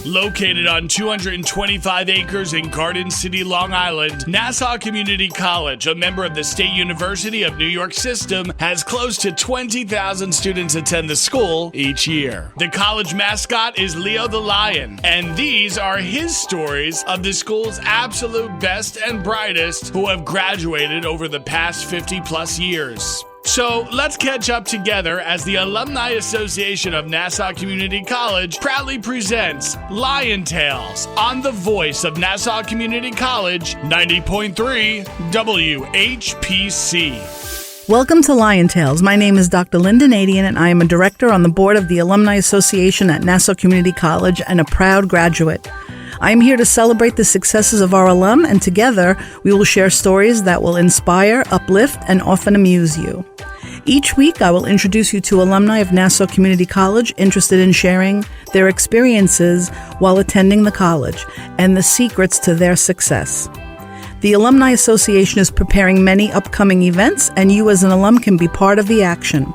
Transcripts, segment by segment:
Located on 225 acres in Garden City, Long Island, Nassau Community College, a member of the State University of New York system, has close to 20,000 students attend the school each year. The college mascot is Leo the Lion, and these are his stories of the school's absolute best and brightest who have graduated over the past 50 plus years. So let's catch up together as the Alumni Association of Nassau Community College proudly presents Lion Tales on the voice of Nassau Community College, 90.3 WHPC. Welcome to Lion Tales. My name is Dr. Lynnda Nadien, and I am a director on the board of the Alumni Association at Nassau Community College and a proud graduate. I am here to celebrate the successes of our alum, and together we will share stories that will inspire, uplift, and often amuse you. Each week, I will introduce you to alumni of Nassau Community College interested in sharing their experiences while attending the college and the secrets to their success. The Alumni Association is preparing many upcoming events, and you as an alum can be part of the action.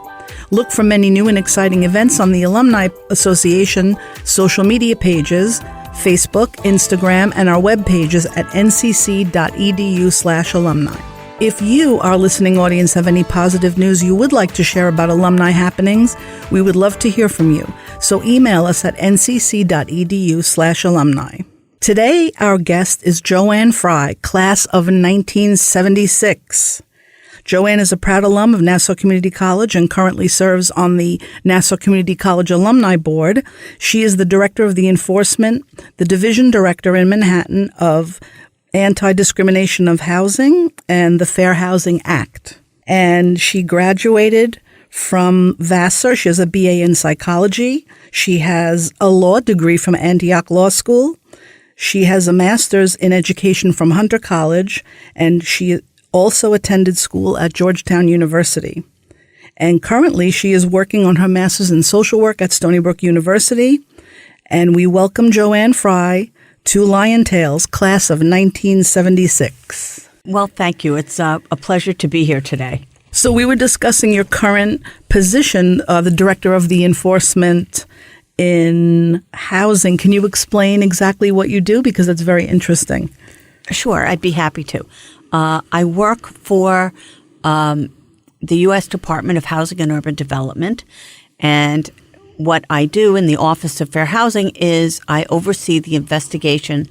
Look for many new and exciting events on the Alumni Association social media pages, Facebook, Instagram, and our web pages at ncc.edu/alumni. If you, our listening audience, have any positive news you would like to share about alumni happenings, we would love to hear from you. So email us at ncc.edu/alumni. Today, our guest is JoAnn Frey, class of 1976. JoAnn is a proud alum of Nassau Community College and currently serves on the Nassau Community College Alumni Board. She is the director of the enforcement, the division director in Manhattan of Anti-Discrimination of Housing and the Fair Housing Act. And she graduated from Vassar. She has a BA in psychology. She has a law degree from Antioch Law School. She has a master's in education from Hunter College, and she also attended school at Georgetown University. And currently, she is working on her master's in social work at Stony Brook University. And we welcome JoAnn Frey to Lion Tales, class of 1976. Well, thank you. It's a pleasure to be here today. So we were discussing your current position, the director of the enforcement in housing. Can you explain exactly what you do? Because it's very interesting. Sure, I'd be happy to. I work for the U.S. Department of Housing and Urban Development, and what I do in the Office of Fair Housing is I oversee the investigation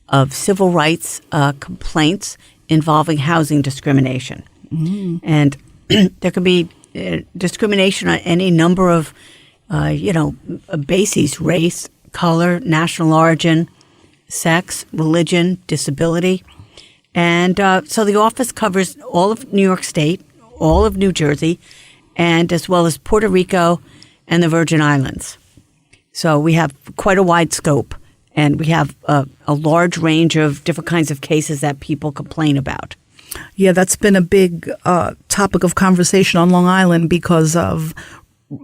of civil rights complaints involving housing discrimination. Mm-hmm. And there can be discrimination on any number of, bases: race, color, national origin, sex, religion, disability. And so the office covers all of New York State, all of New Jersey, and as well as Puerto Rico and the Virgin Islands. So we have quite a wide scope, and we have a large range of different kinds of cases that people complain about. Yeah, that's been a big topic of conversation on Long Island because of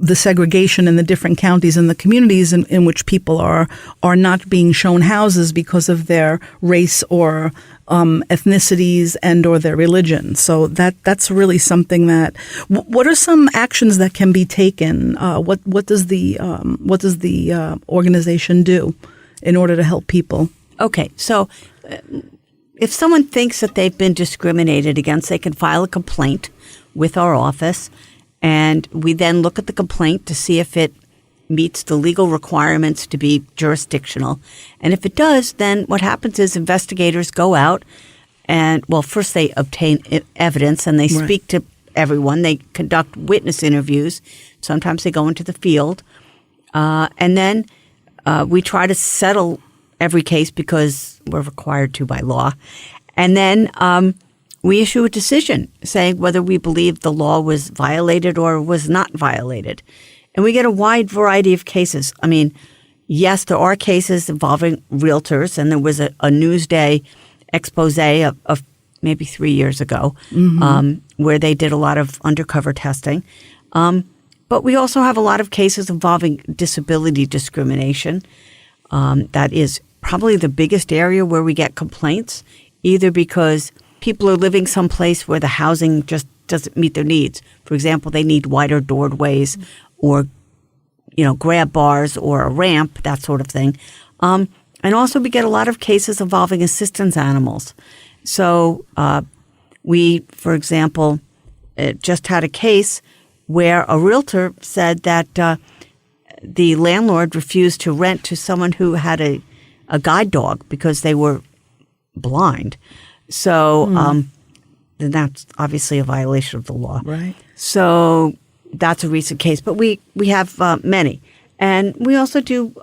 the segregation in the different counties and the communities in which people are not being shown houses because of their race or ethnicities and or their religion. So that's really something that. What are some actions that can be taken? What does the organization do in order to help people? Okay, so if someone thinks that they've been discriminated against, they can file a complaint with our office. And we then look at the complaint to see if it meets the legal requirements to be jurisdictional. And if it does, then what happens is investigators go out and, well, first they obtain evidence and they speak to everyone. They conduct witness interviews. Sometimes they go into the field. And then we try to settle every case because we're required to by law. And then we issue a decision saying whether we believe the law was violated or was not violated. And we get a wide variety of cases. I mean, yes, there are cases involving realtors, and there was a Newsday expose of maybe 3 years ago where they did a lot of undercover testing. But we also have a lot of cases involving disability discrimination. That is probably the biggest area where we get complaints, either because people are living someplace where the housing just doesn't meet their needs. For example, they need wider doorways or, grab bars or a ramp, that sort of thing. And also we get a lot of cases involving assistance animals. So we, for example, just had a case where a realtor said that the landlord refused to rent to someone who had a guide dog because they were blind. So then that's obviously a violation of the law. Right. So that's a recent case. But we have many. And we also do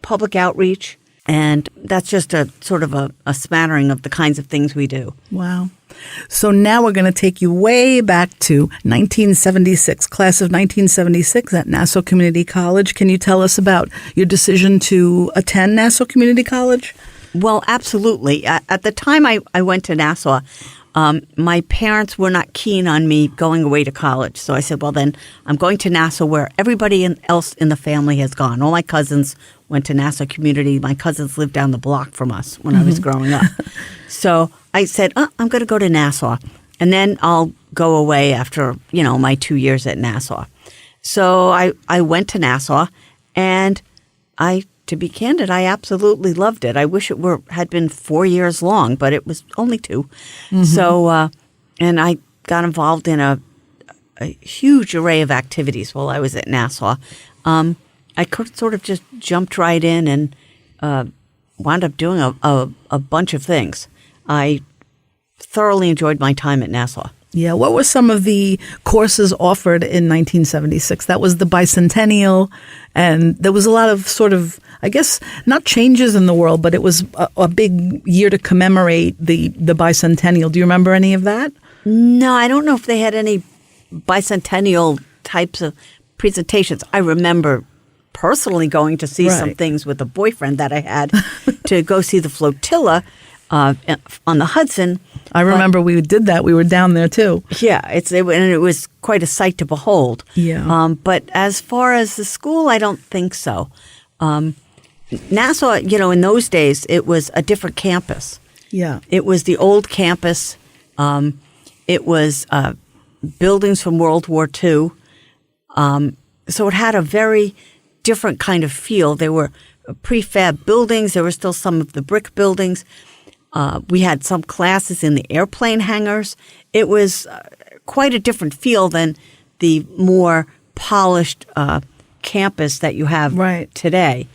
public outreach. And that's just a sort of a smattering of the kinds of things we do. Wow. So now we're going to take you way back to 1976, class of 1976 at Nassau Community College. Can you tell us about your decision to attend Nassau Community College? Well, absolutely. At the time I went to Nassau, my parents were not keen on me going away to college. So I said, well, then I'm going to Nassau where everybody else in the family has gone. All my cousins went to Nassau Community. My cousins lived down the block from us when I was growing up. So I said, I'm going to go to Nassau. And then I'll go away after, my 2 years at Nassau. So I went to Nassau, and to be candid, I absolutely loved it. I wish it had been 4 years long, but it was only 2. Mm-hmm. So, and I got involved in a huge array of activities while I was at Nassau. I could sort of just jumped right in and wound up doing a bunch of things. I thoroughly enjoyed my time at Nassau. Yeah. What were some of the courses offered in 1976? That was the bicentennial, and there was a lot of sort of, I guess, not changes in the world, but it was a big year to commemorate the bicentennial. Do you remember any of that? No, I don't know if they had any bicentennial types of presentations. I remember personally going to see some things with a boyfriend that I had to go see the flotilla on the Hudson. I remember we did that. We were down there too. Yeah, and it was quite a sight to behold. Yeah. But as far as the school, I don't think so. Nassau, in those days, it was a different campus. Yeah. It was the old campus. It was buildings from World War II. So it had a very different kind of feel. There were prefab buildings. There were still some of the brick buildings. We had some classes in the airplane hangars. It was quite a different feel than the more polished campus that you have today.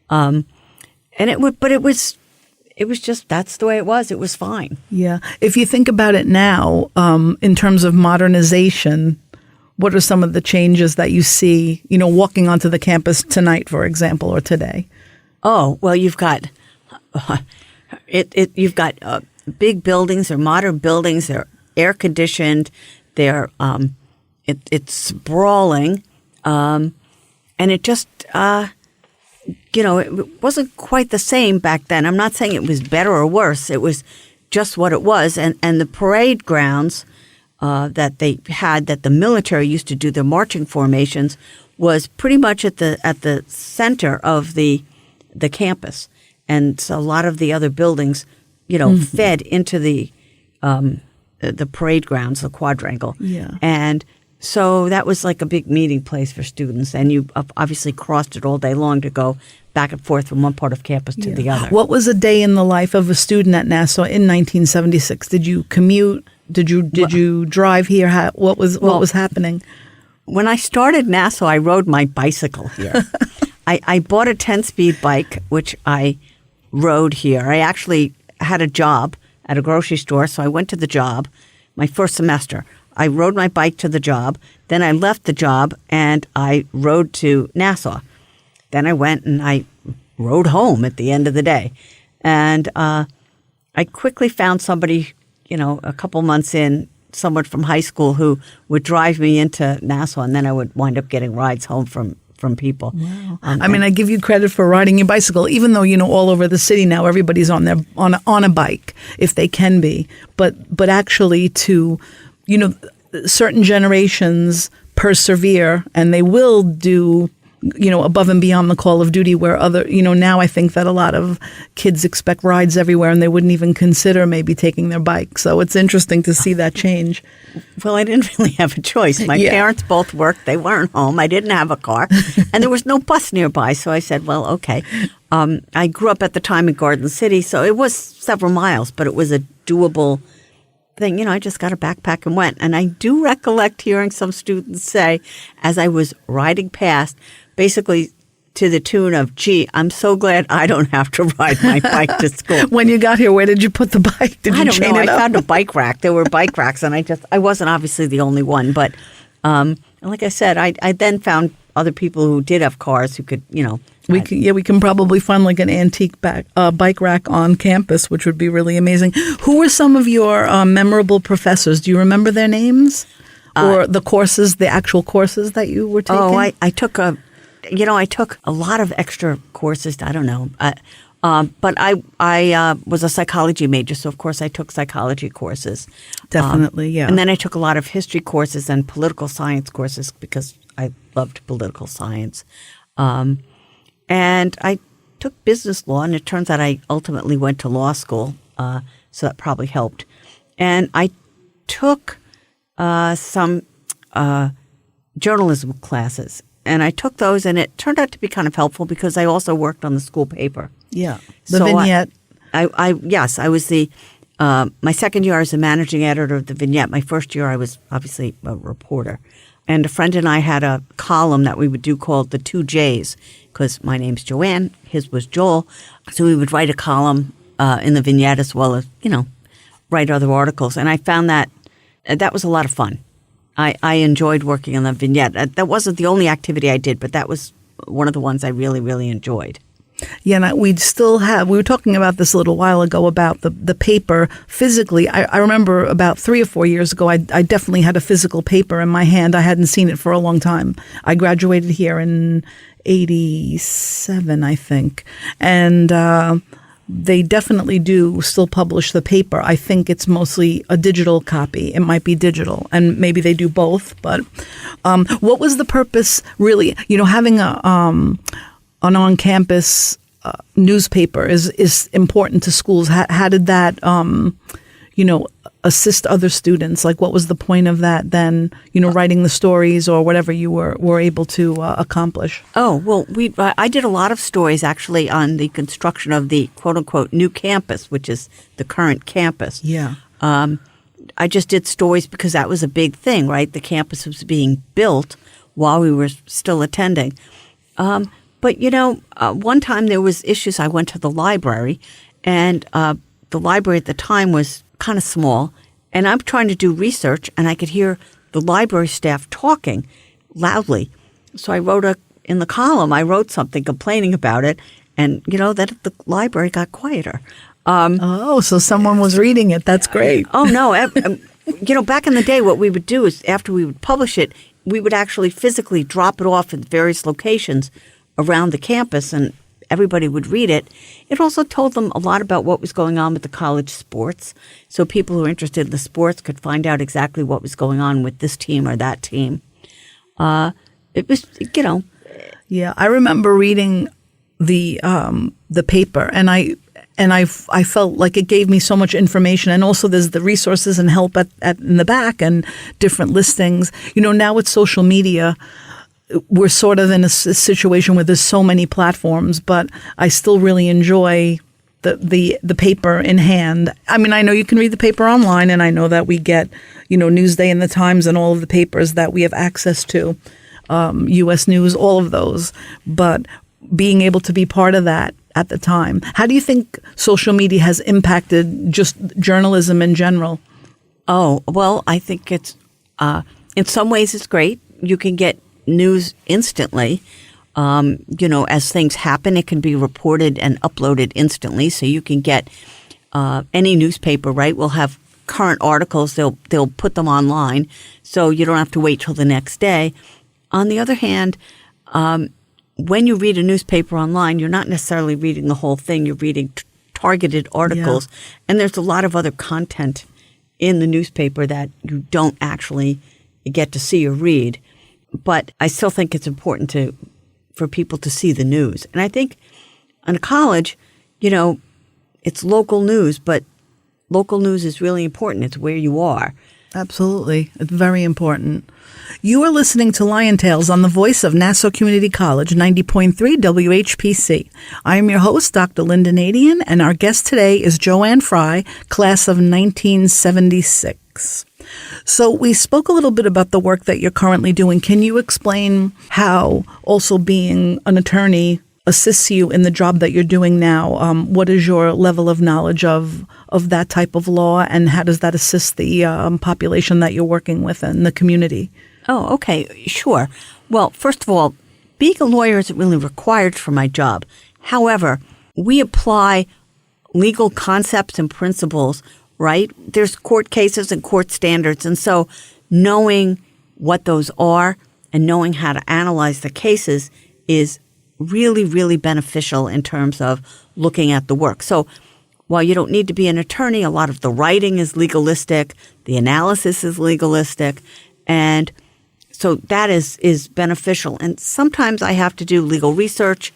But it was just, that's the way it was. It was fine. Yeah. If you think about it now, in terms of modernization, what are some of the changes that you see, walking onto the campus tonight, for example, or today? Oh, well, you've got you've got big buildings. They're modern buildings. They're air conditioned. They're it's sprawling, and it just it wasn't quite the same back then. I'm not saying it was better or worse. It was just what it was, and the parade grounds that they had, that the military used to do their marching formations, was pretty much at the center of the campus. And so a lot of the other buildings, fed into the parade grounds, the quadrangle. Yeah. And so that was like a big meeting place for students. And you obviously crossed it all day long to go back and forth from one part of campus to the other. What was a day in the life of a student at Nassau in 1976? Did you commute? Did you drive here? What was happening? When I started Nassau, I rode my bicycle here. I bought a 10-speed bike, which I rode here. I actually had a job at a grocery store, so I went to the job my first semester. I rode my bike to the job. Then I left the job, and I rode to Nassau. Then I went and I rode home at the end of the day. And I quickly found somebody, a couple months in, someone from high school who would drive me into Nassau, and then I would wind up getting rides home from people. Wow. I give you credit for riding your bicycle, even though, all over the city now everybody's on a bike if they can be. But actually to, certain generations persevere, and they will do above and beyond the call of duty where now I think that a lot of kids expect rides everywhere and they wouldn't even consider maybe taking their bike. So it's interesting to see that change. Well, I didn't really have a choice. My parents both worked. They weren't home. I didn't have a car. And there was no bus nearby. So I said, well, okay. I grew up at the time in Garden City, so it was several miles, but it was a doable thing. I just got a backpack and went. And I do recollect hearing some students say, as I was riding past, basically to the tune of, gee, I'm so glad I don't have to ride my bike to school. When you got here, where did you put the bike? Did you chain it up? I found a bike rack. There were bike racks, and I wasn't obviously the only one. But like I said, I then found other people who did have cars who could, We can probably find like an antique bike rack on campus, which would be really amazing. Who were some of your memorable professors? Do you remember their names or the actual courses that you were taking? Oh, I took I took a lot of extra courses. I don't know, but I was a psychology major, so of course I took psychology courses. Definitely, yeah. And then I took a lot of history courses and political science courses because I loved political science. And I took business law, and it turns out I ultimately went to law school, so that probably helped. And I took some journalism classes, and I took those, and it turned out to be kind of helpful because I also worked on the school paper. Yeah, the Vignette. Yes, I was my second year I was the managing editor of the Vignette. My first year I was obviously a reporter. And a friend and I had a column that we would do called the 2 J's, because my name's JoAnn, his was Joel. So we would write a column in the Vignette as well as, write other articles. And I found that was a lot of fun. I enjoyed working on the Vignette. That wasn't the only activity I did, but that was one of the ones I really, really enjoyed. Yeah, and we were talking about this a little while ago about the paper physically. I remember about 3 or 4 years ago, I definitely had a physical paper in my hand. I hadn't seen it for a long time. I graduated here in 87, I think. And they definitely do still publish the paper. I think it's mostly a digital copy. It might be digital, and maybe they do both. But what was the purpose, really? Having an on-campus newspaper is important to schools. How did that, assist other students? Like, what was the point of that then, writing the stories or whatever you were able to accomplish? Oh, well, I did a lot of stories actually on the construction of the quote-unquote new campus, which is the current campus. Yeah. I just did stories because that was a big thing, right? The campus was being built while we were still attending. But, one time there was issues. I went to the library, and the library at the time was kind of small, and I'm trying to do research, and I could hear the library staff talking loudly. So I wrote in the column, I wrote something complaining about it, and, that the library got quieter. So someone was reading it. That's great. Oh, no. Back in the day, what we would do is after we would publish it, we would actually physically drop it off at various locations around the campus, and everybody would read it. It also told them a lot about what was going on with the college sports. So people who were interested in the sports could find out exactly what was going on with this team or that team. It was, Yeah, I remember reading the paper, and I felt like it gave me so much information. And also there's the resources and help in the back and different listings. Now with social media, we're sort of in a situation where there's so many platforms, but I still really enjoy the paper in hand. I mean, I know you can read the paper online, and I know that we get, Newsday and the Times and all of the papers that we have access to, U.S. News, all of those. But being able to be part of that at the time, how do you think social media has impacted just journalism in general? Oh, well, I think it's, in some ways it's great. You can get news instantly. As things happen, it can be reported and uploaded instantly. So you can get any newspaper, right, will have current articles. They'll put them online, so you don't have to wait till the next day. On the other hand, when you read a newspaper online, you're not necessarily reading the whole thing. You're reading targeted articles, and there's a lot of other content in the newspaper that you don't actually get to see or read. But I still think it's important to for people to see the news. And I think in a college, it's local news, but local news is really important. It's where you are. Absolutely. It's very important. You are listening to Lion Tales on the voice of Nassau Community College, 90.3 WHPC. I am your host, Dr. Lynnda Nadien, and our guest today is JoAnn Frey, class of 1976. So we spoke a little bit about the work that you're currently doing. Can you explain how also being an attorney assists you in the job that you're doing now? What is your level of knowledge of that type of law, and how does that assist the population that you're working with in the community? Oh, okay, sure. Well, first of all, being a lawyer isn't really required for my job. However, we apply legal concepts and principles, right? There's court cases and court standards, and so knowing what those are and knowing how to analyze the cases is really, really beneficial in terms of looking at the work. So while you don't need to be an attorney, a lot of the writing is legalistic, the analysis is legalistic, and so that is beneficial. And sometimes I have to do legal research,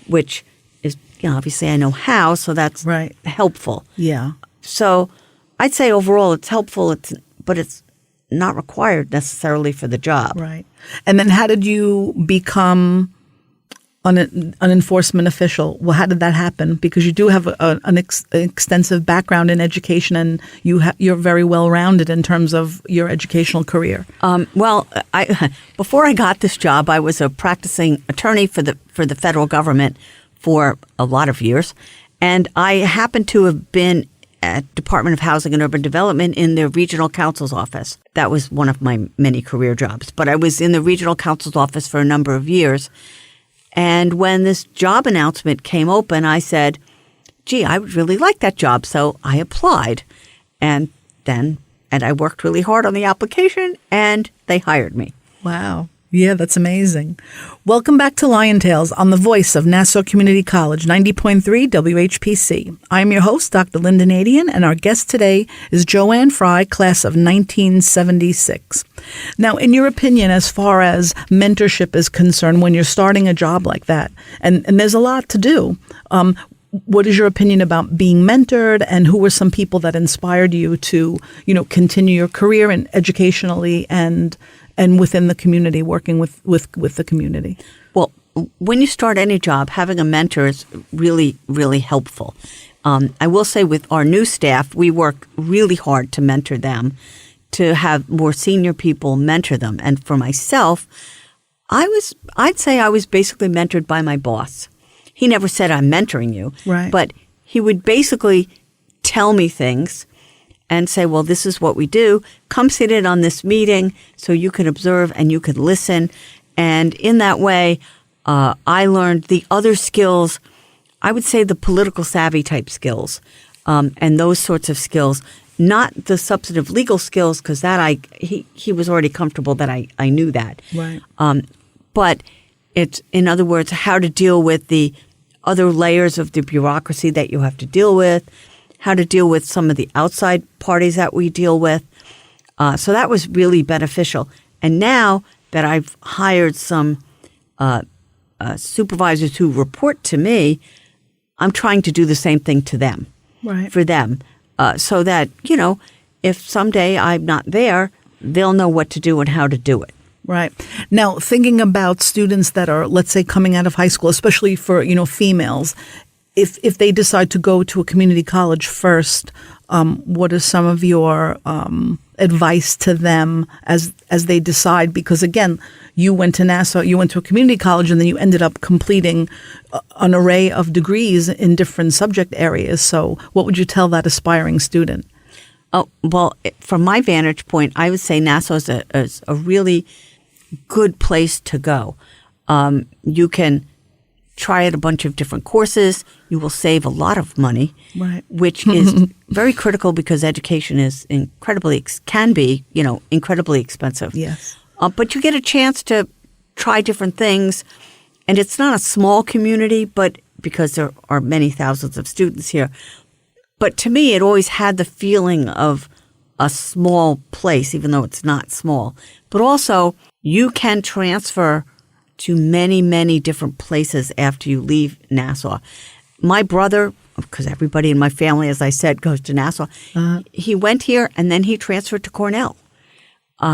which is, obviously I know how, so that's helpful. Yeah. So I'd say overall it's helpful, but it's not required necessarily for the job. Right. And then how did you become an enforcement official? Well, how did that happen? Because you do have an extensive background in education, and you're very well-rounded in terms of your educational career. Before I got this job, I was a practicing attorney for the federal government for a lot of years, and I happened to have been at Department of Housing and Urban Development in the regional counsel's office. That was one of my many career jobs, but I was in the regional counsel's office for a number of years. And when this job announcement came open, I said, gee, I would really like that job. So I applied. And I worked really hard on the application, and they hired me. Wow. Yeah, that's amazing. Welcome back to Lion Tales on the voice of Nassau Community College, 90.3 WHPC. I'm your host, Dr. Lynnda Nadien, and our guest today is JoAnn Frey, class of 1976. Now, in your opinion, as far as mentorship is concerned, when you're starting a job like that, and there's a lot to do, what is your opinion about being mentored, and who were some people that inspired you to, continue your career and educationally and within the community, working with the community? Well, when you start any job, having a mentor is really, really helpful. I will say with our new staff, we work really hard to mentor them, to have more senior people mentor them. And for myself, I'd say I was basically mentored by my boss. He never said, I'm mentoring you. Right. But he would basically tell me things and say, well, this is what we do. Come sit in on this meeting so you can observe and you can listen. And in that way, I learned the other skills, I would say the political savvy type skills, and those sorts of skills, not the substantive legal skills, because he was already comfortable that I knew that. Right. But it's, in other words, how to deal with the other layers of the bureaucracy that you have to deal with, how to deal with some of the outside parties that we deal with. So that was really beneficial. And now that I've hired some supervisors who report to me, I'm trying to do the same thing to them, for them, so that, if someday I'm not there, they'll know what to do and how to do it. Right. Now, thinking about students that are, let's say, coming out of high school, especially for, females, if they decide to go to a community college first, what is some of your advice to them as they decide? Because again, you went to Nassau, you went to a community college, and then you ended up completing an array of degrees in different subject areas. So what would you tell that aspiring student? Oh, well, from my vantage point, I would say Nassau is a really good place to go. You can try out a bunch of different courses. You will save a lot of money, which is very critical because education is incredibly expensive. Yes. But you get a chance to try different things. And it's not a small community, but because there are many thousands of students here. But to me, it always had the feeling of a small place, even though it's not small. But also, you can transfer to many, many different places after you leave Nassau. My brother, because everybody in my family, as I said, goes to Nassau, he went here and then he transferred to Cornell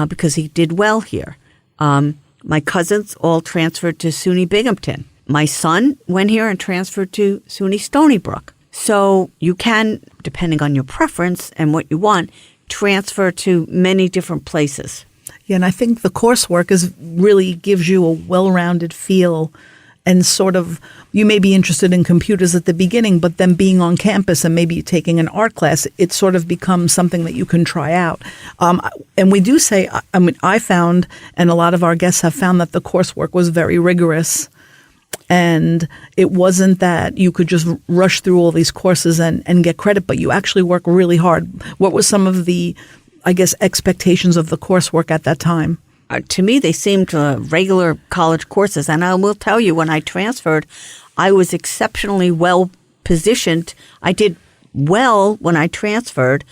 because he did well here. My cousins all transferred to SUNY Binghamton. My son went here and transferred to SUNY Stony Brook. So you can, depending on your preference and what you want, transfer to many different places. Yeah, and I think the coursework really gives you a well-rounded feel, and sort of, you may be interested in computers at the beginning, but then being on campus and maybe taking an art class, it sort of becomes something that you can try out. And we do say, I found, and a lot of our guests have found, that the coursework was very rigorous. And it wasn't that you could just rush through all these courses and get credit, but you actually work really hard. What were some of the, I guess, expectations of the coursework at that time? To me, they seemed regular college courses. And I will tell you, when I transferred, I was exceptionally well positioned. I did well when I transferred.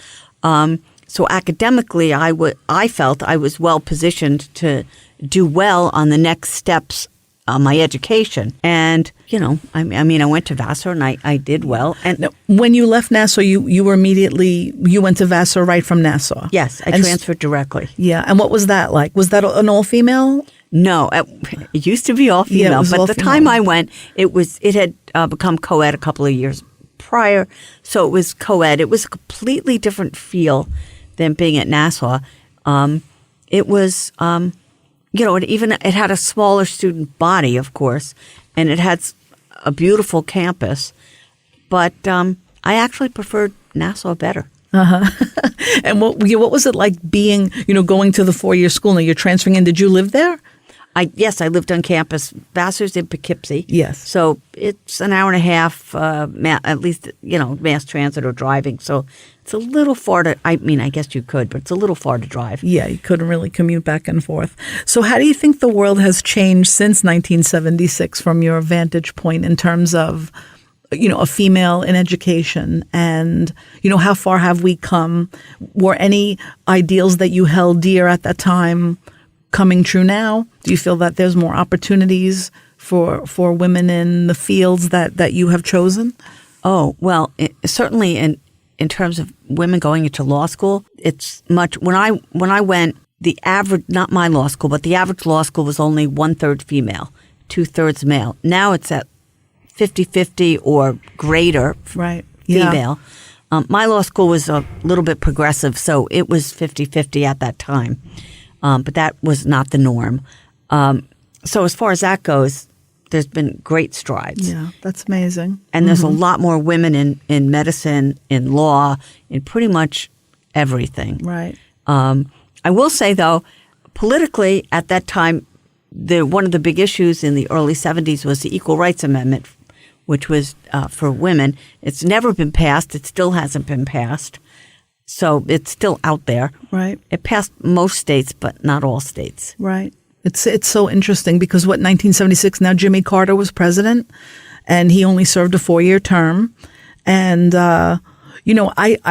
So academically, I felt I was well positioned to do well on the next steps of my education. And, I went to Vassar and I did well. And now, when you left Nassau, you were you went to Vassar right from Nassau? Yes, I transferred directly. Yeah. And what was that like? Was that an all-female? No, it used to be all-female. But the time I went, it had become co-ed a couple of years prior. So it was co-ed. It was a completely different feel than being at Nassau. It was... it had a smaller student body, of course, and it had a beautiful campus. But I actually preferred Nassau better. And what was it like being, going to the 4-year school? Now you're transferring in. Did you live there? Yes, I lived on campus. Vassar's in Poughkeepsie. Yes. So it's an hour and a half, at least, mass transit or driving. So it's a little far I guess you could, but it's a little far to drive. Yeah, you couldn't really commute back and forth. So how do you think the world has changed since 1976 from your vantage point in terms of, a female in education? And, how far have we come? Were any ideals that you held dear at that time coming true now? Do you feel that there's more opportunities for women in the fields that you have chosen? Oh, well, certainly in terms of women going into law school, it's much. When I went, the average, not my law school, but the average law school was only 1/3 female, 2/3 male. Now it's at 50-50 or greater right. female. Yeah. My law school was a little bit progressive, so it was 50-50 at that time. But that was not the norm. So as far as that goes, there's been great strides. Yeah, that's amazing. And there's a lot more women in medicine, in law, in pretty much everything. Right. I will say, though, politically at that time, one of the big issues in the early 70s was the Equal Rights Amendment, which was for women. It's never been passed. It still hasn't been passed. So it's still out there. Right. It passed most states, but not all states. Right. It's so interesting because 1976, now Jimmy Carter was president and he only served a 4-year term. And, I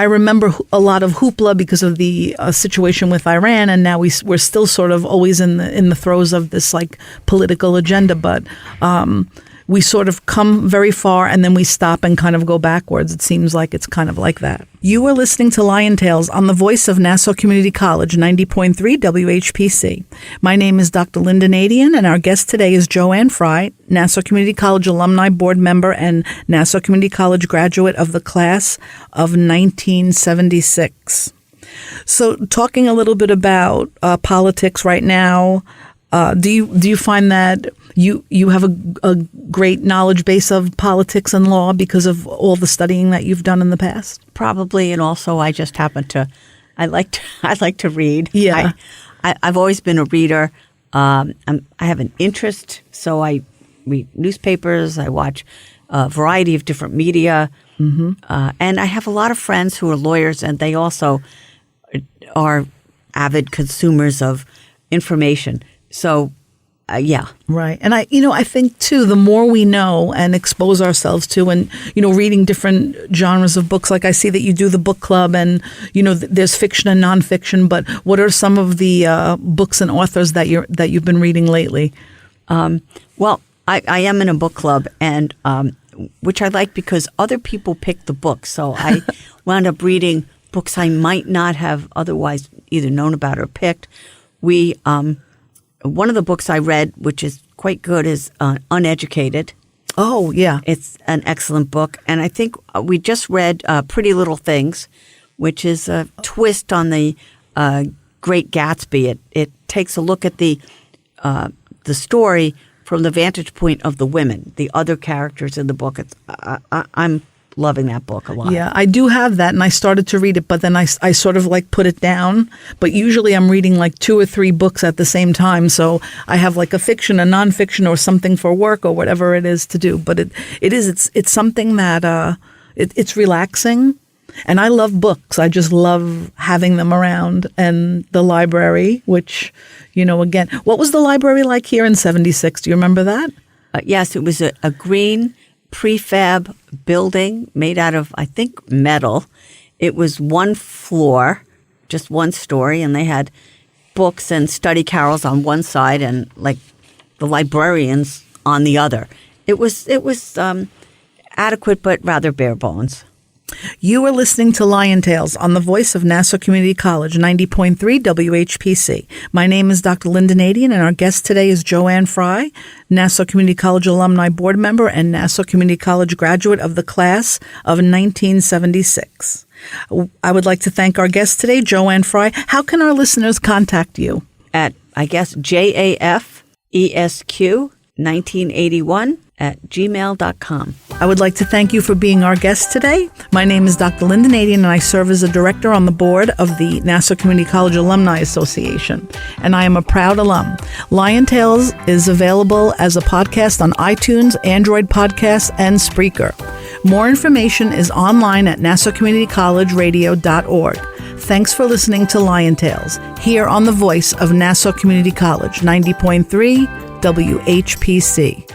remember a lot of hoopla because of the situation with Iran. And now we're still sort of always in the throes of this like political agenda. But we sort of come very far and then we stop and kind of go backwards. It seems like it's kind of like that. You are listening to Lion Tales on the voice of Nassau Community College, 90.3 WHPC. My name is Dr. Lynnda Nadien, and our guest today is JoAnn Frey, Nassau Community College Alumni Board member and Nassau Community College graduate of the class of 1976. So talking a little bit about politics right now, do you find that you have a great knowledge base of politics and law because of all the studying that you've done in the past? Probably, and also I just happen to, I like to read. Yeah, I've always been a reader. I have an interest, so I read newspapers. I watch a variety of different media, and I have a lot of friends who are lawyers, and they also are avid consumers of information. So, yeah. Right. And I think too, the more we know and expose ourselves to and, reading different genres of books, like I see that you do the book club and, there's fiction and nonfiction, but what are some of the books and authors that you've been reading lately? Well, I am in a book club, and which I like because other people pick the books. So I wound up reading books I might not have otherwise either known about or picked. One of the books I read, which is quite good, is Uneducated. Oh, yeah. It's an excellent book. And I think we just read Pretty Little Things, which is a twist on the Great Gatsby. It takes a look at the story from the vantage point of the women, the other characters in the book. I'm loving that book a lot. Yeah, I do have that, and I started to read it, but then I sort of like put it down. But usually I'm reading like 2 or 3 books at the same time. So I have like a fiction, a nonfiction, or something for work or whatever it is to do. But it's something that it's relaxing. And I love books. I just love having them around. And the library, which, again, what was the library like here in 76? Do you remember that? Yes, it was a green prefab building made out of, I think, metal. It was 1 floor, just 1 story, and they had books and study carrels on one side and like the librarians on the other. It was adequate but rather bare bones. You are listening to Lion Tales on the voice of Nassau Community College, 90.3 WHPC. My name is Dr. Lynnda Nadien, and our guest today is JoAnn Frey, Nassau Community College Alumni Board member and Nassau Community College graduate of the class of 1976. I would like to thank our guest today, JoAnn Frey. How can our listeners contact you? At, I guess, JAFESQ1981@gmail.com. I would like to thank you for being our guest today. My name is Dr. Lynnda Nadien, and I serve as a director on the board of the Nassau Community College Alumni Association, and I am a proud alum. Lion Tales is available as a podcast on iTunes, Android Podcasts, and Spreaker. More information is online at nassaucommunitycollegeradio.org. Thanks for listening to Lion Tales, here on the voice of Nassau Community College, 90.3 WHPC.